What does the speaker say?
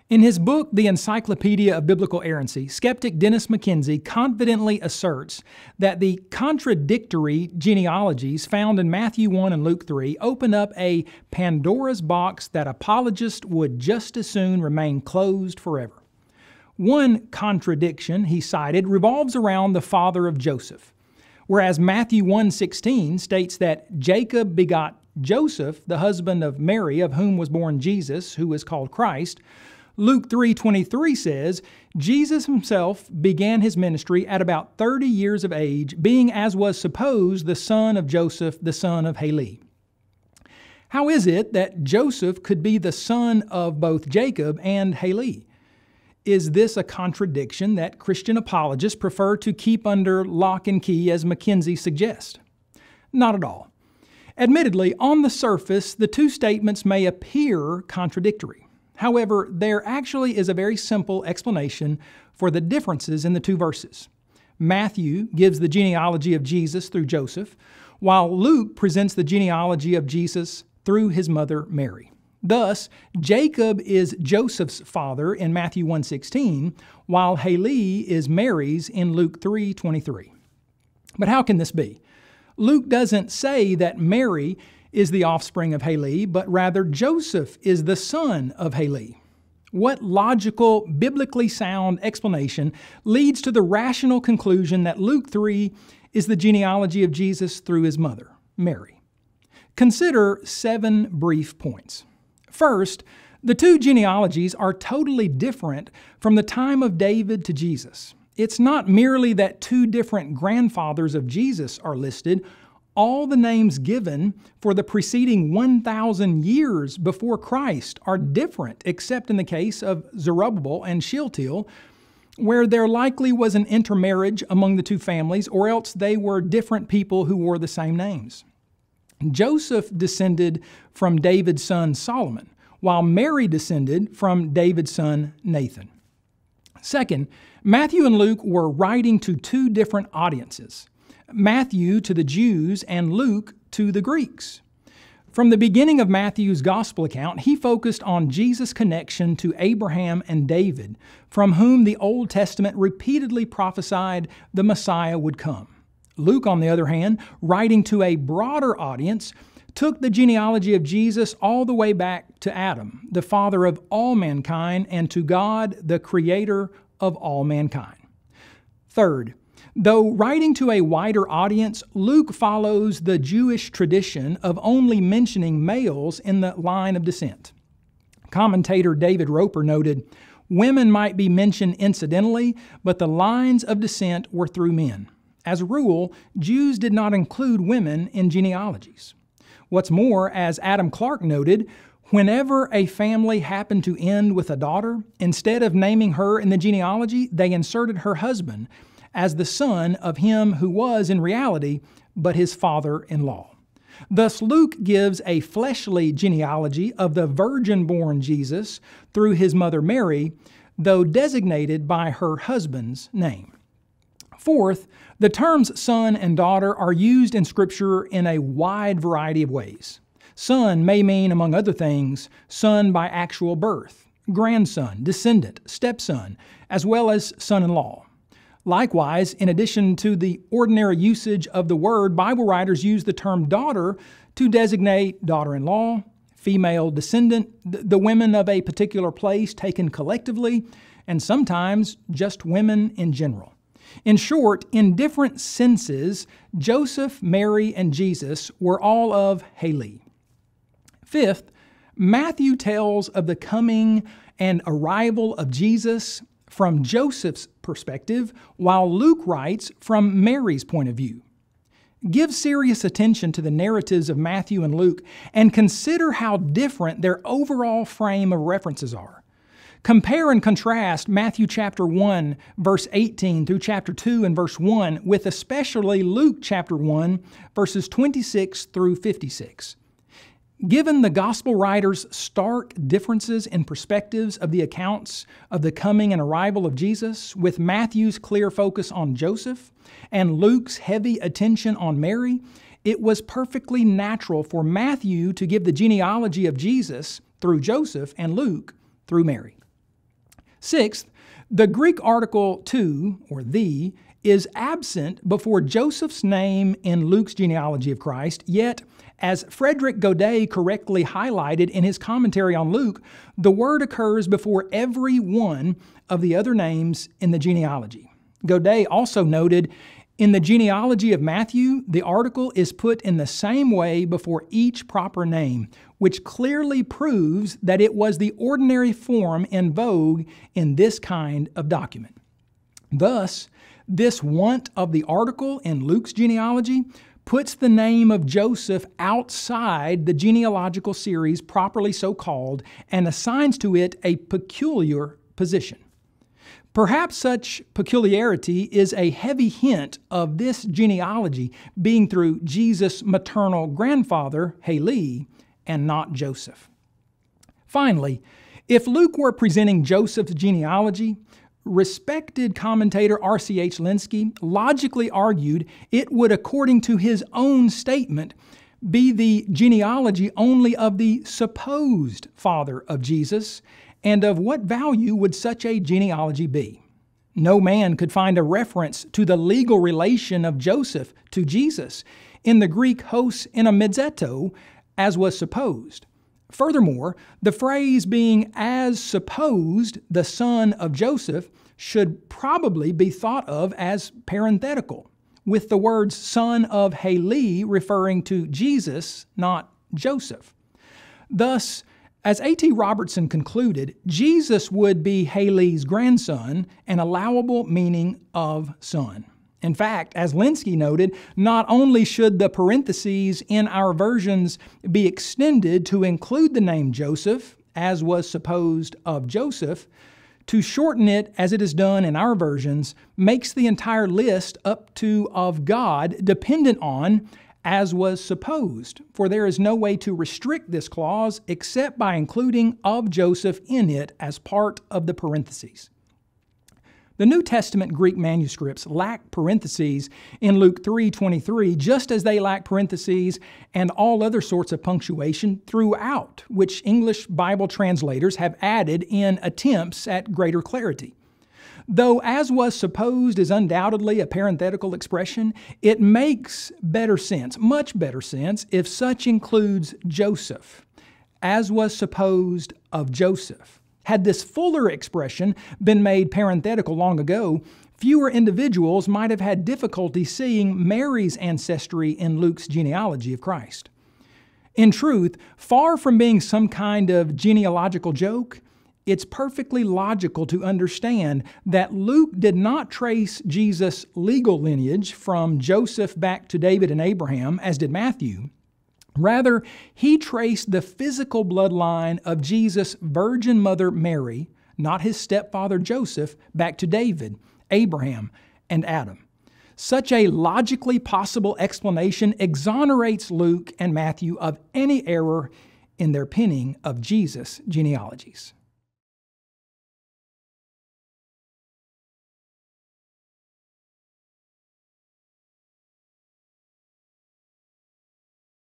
In his book, The Encyclopedia of Biblical Errancy, skeptic Dennis McKenzie confidently asserts that the contradictory genealogies found in Matthew 1 and Luke 3 open up a Pandora's box that apologists would just as soon remain closed forever. One contradiction he cited revolves around the father of Joseph. Whereas Matthew 1:16 states that Jacob begot Joseph, the husband of Mary, of whom was born Jesus, who is called Christ, Luke 3:23 says, Jesus himself began his ministry at about 30 years of age, being, as was supposed, the son of Joseph, the son of Heli. How is it that Joseph could be the son of both Jacob and Heli? Is this a contradiction that Christian apologists prefer to keep under lock and key, as McKenzie suggests? Not at all. Admittedly, on the surface, the two statements may appear contradictory. However, there actually is a very simple explanation for the differences in the two verses. Matthew gives the genealogy of Jesus through Joseph, while Luke presents the genealogy of Jesus through his mother Mary. Thus, Jacob is Joseph's father in Matthew 1:16, while Heli is Mary's in Luke 3:23. But how can this be? Luke doesn't say that Mary is the offspring of Heli, but rather Joseph is the son of Heli. What logical, biblically sound explanation leads to the rational conclusion that Luke 3 is the genealogy of Jesus through his mother, Mary? Consider 7 brief points. First, the two genealogies are totally different from the time of David to Jesus. It's not merely that two different grandfathers of Jesus are listed. All the names given for the preceding 1,000 years before Christ are different, except in the case of Zerubbabel and Shealtiel, where there likely was an intermarriage among the two families, or else they were different people who wore the same names. Joseph descended from David's son Solomon, while Mary descended from David's son Nathan. Second, Matthew and Luke were writing to two different audiences. Matthew to the Jews and Luke to the Greeks. From the beginning of Matthew's gospel account, he focused on Jesus' connection to Abraham and David, from whom the Old Testament repeatedly prophesied the Messiah would come. Luke, on the other hand, writing to a broader audience, took the genealogy of Jesus all the way back to Adam, the father of all mankind, and to God, the creator of all mankind. Third, though writing to a wider audience, Luke follows the Jewish tradition of only mentioning males in the line of descent. Commentator David Roper noted, women might be mentioned incidentally, but the lines of descent were through men. As a rule, Jews did not include women in genealogies. What's more, as Adam Clarke noted, whenever a family happened to end with a daughter, instead of naming her in the genealogy, they inserted her husband as the son of him who was, in reality, but his father-in-law. Thus, Luke gives a fleshly genealogy of the virgin-born Jesus through his mother Mary, though designated by her husband's name. Fourth, the terms son and daughter are used in Scripture in a wide variety of ways. Son may mean, among other things, son by actual birth, grandson, descendant, stepson, as well as son-in-law. Likewise, in addition to the ordinary usage of the word, Bible writers use the term daughter to designate daughter-in-law, female descendant, the women of a particular place taken collectively, and sometimes just women in general. In short, in different senses, Joseph, Mary, and Jesus were all of Heli. Fifth, Matthew tells of the coming and arrival of Jesus from Joseph's perspective, while Luke writes from Mary's point of view. Give serious attention to the narratives of Matthew and Luke and consider how different their overall frame of references are. Compare and contrast Matthew chapter 1, verse 18 through chapter 2 and verse 1 with especially Luke chapter 1, verses 26 through 56. Given the gospel writers' stark differences in perspectives of the accounts of the coming and arrival of Jesus, with Matthew's clear focus on Joseph and Luke's heavy attention on Mary, it was perfectly natural for Matthew to give the genealogy of Jesus through Joseph and Luke through Mary. Sixth, the Greek article to, or the, is absent before Joseph's name in Luke's genealogy of Christ, yet, as Frederick Godet correctly highlighted in his commentary on Luke, the word occurs before every one of the other names in the genealogy. Godet also noted, in the genealogy of Matthew, the article is put in the same way before each proper name, which clearly proves that it was the ordinary form in vogue in this kind of document. Thus, this want of the article in Luke's genealogy puts the name of Joseph outside the genealogical series properly so called and assigns to it a peculiar position. Perhaps such peculiarity is a heavy hint of this genealogy being through Jesus' maternal grandfather, Heli, and not Joseph. Finally, if Luke were presenting Joseph's genealogy, respected commentator R.C.H. Lenski logically argued it would, according to his own statement, be the genealogy only of the supposed father of Jesus, and of what value would such a genealogy be? No man could find a reference to the legal relation of Joseph to Jesus in the Greek hos enamidzeto, as was supposed. Furthermore, the phrase being as supposed the son of Joseph should probably be thought of as parenthetical, with the words son of Heli referring to Jesus, not Joseph. Thus, as A.T. Robertson concluded, Jesus would be Heli's grandson, an allowable meaning of son. In fact, as Lenski noted, not only should the parentheses in our versions be extended to include the name Joseph, as was supposed of Joseph, to shorten it as it is done in our versions makes the entire list up to of God dependent on as was supposed, for there is no way to restrict this clause except by including of Joseph in it as part of the parentheses. The New Testament Greek manuscripts lack parentheses in Luke 3:23, just as they lack parentheses and all other sorts of punctuation throughout, which English Bible translators have added in attempts at greater clarity. Though as was supposed is undoubtedly a parenthetical expression, it makes better sense, much better sense, if such includes Joseph, as was supposed of Joseph. Had this fuller expression been made parenthetical long ago, fewer individuals might have had difficulty seeing Mary's ancestry in Luke's genealogy of Christ. In truth, far from being some kind of genealogical joke, it's perfectly logical to understand that Luke did not trace Jesus' legal lineage from Joseph back to David and Abraham, as did Matthew. Rather, he traced the physical bloodline of Jesus' virgin mother Mary, not his stepfather Joseph, back to David, Abraham, and Adam. Such a logically possible explanation exonerates Luke and Matthew of any error in their penning of Jesus' genealogies.